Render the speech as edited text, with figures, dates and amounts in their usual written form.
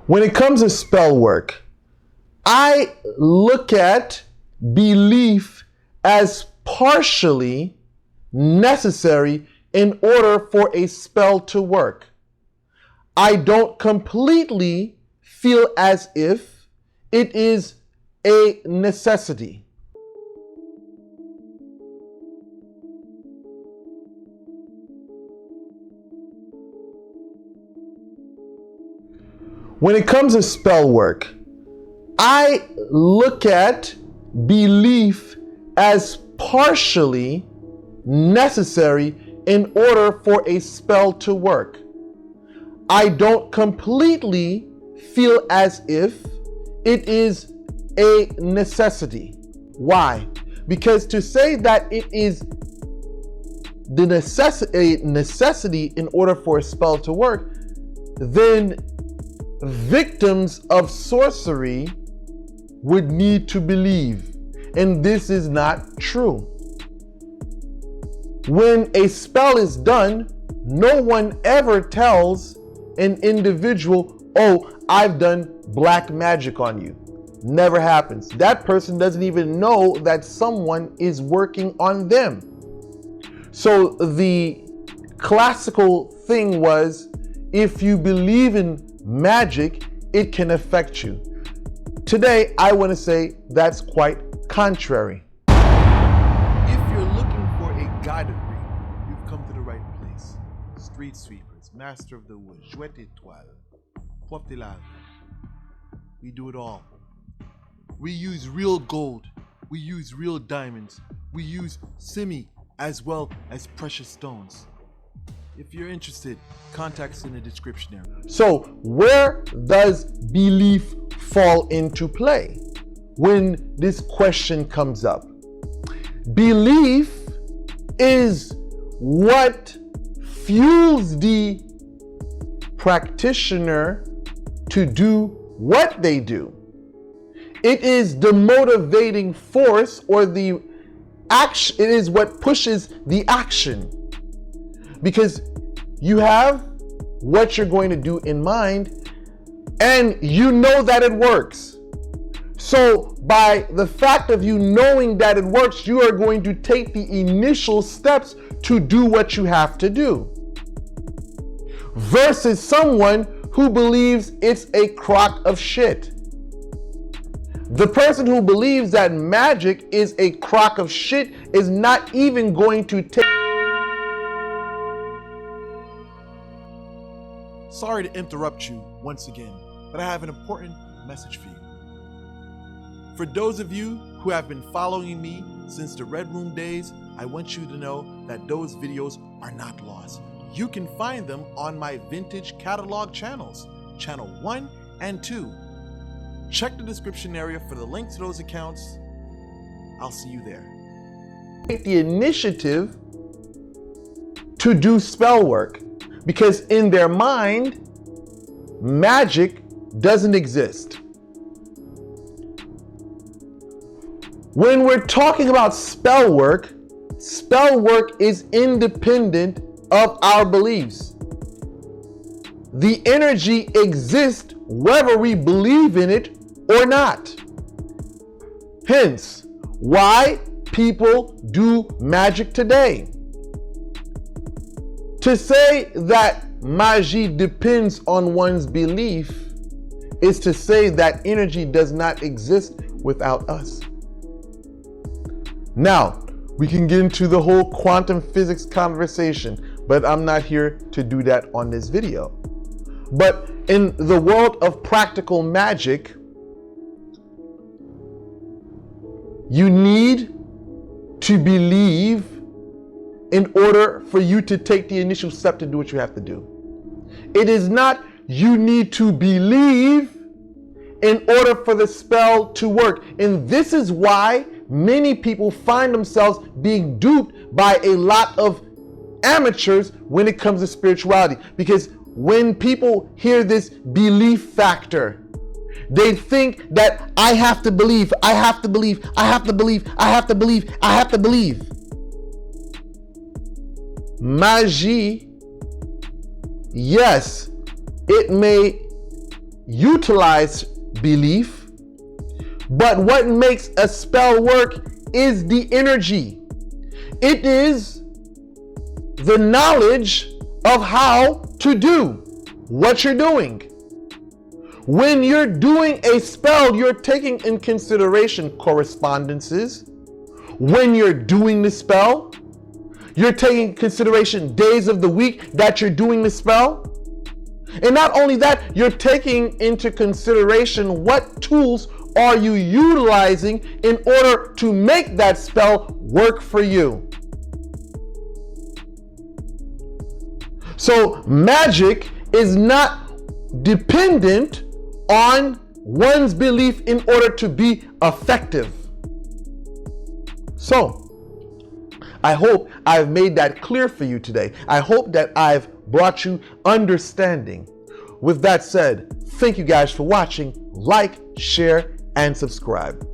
When it comes to spell work, I look at belief as partially necessary in order for a spell to work. I don't completely feel as if it is a necessity. When it comes to spell work, I look at belief as partially necessary in order for a spell to work. I don't completely feel as if it is a necessity. Why? Because to say that it is a necessity in order for a spell to work, then victims of sorcery would need to believe, and this is not true. When a spell is done, no one ever tells an individual, "Oh, I've done black magic on you." Never happens. That person doesn't even know that someone is working on them. So the classical thing was, if you believe in magic, it can affect you. Today, I want to say that's quite contrary. If you're looking for a guided reading, you've come to the right place. Street sweepers, master of the wood, jouet étoile, porte la. We do it all. We use real gold. We use real diamonds. We use simi as well as precious stones. If you're interested, contact us in the description area. So where does belief fall into play when this question comes up? Belief is what fuels the practitioner to do what they do. It is the motivating force or the action. It is what pushes the action. Because you have what you're going to do in mind, and you know that it works. So by the fact of you knowing that it works, you are going to take the initial steps to do what you have to do. Versus someone who believes it's a crock of shit. The person who believes that magic is a crock of shit is not even going to take. Sorry to interrupt you once again, but I have an important message for you. For those of you who have been following me since the Red Room days, I want you to know that those videos are not lost. You can find them on my vintage catalog channels, channel 1 and 2. Check the description area for the link to those accounts. I'll see you there. Take the initiative to do spell work. Because in their mind, magic doesn't exist. When we're talking about spell work is independent of our beliefs. The energy exists whether we believe in it or not. Hence, why people do magic today. To say that magie depends on one's belief is to say that energy does not exist without us. Now, we can get into the whole quantum physics conversation, but I'm not here to do that on this video. But in the world of practical magic, you need to believe in order for you to take the initial step to do what you have to do. It is not you need to believe in order for the spell to work. And this is why many people find themselves being duped by a lot of amateurs when it comes to spirituality. Because when people hear this belief factor, they think that I have to believe, I have to believe, I have to believe, I have to believe, I have to believe. Magie, yes, it may utilize belief, but what makes a spell work is the energy. It is the knowledge of how to do what you're doing. When you're doing a spell, you're taking in consideration correspondences. When you're doing the spell, you're taking in consideration days of the week that you're doing the spell. And not only that, you're taking into consideration what tools are you utilizing in order to make that spell work for you. So magic is not dependent on one's belief in order to be effective. So, I hope I've made that clear for you today. I hope that I've brought you understanding. With that said, thank you guys for watching. Like, share, and subscribe.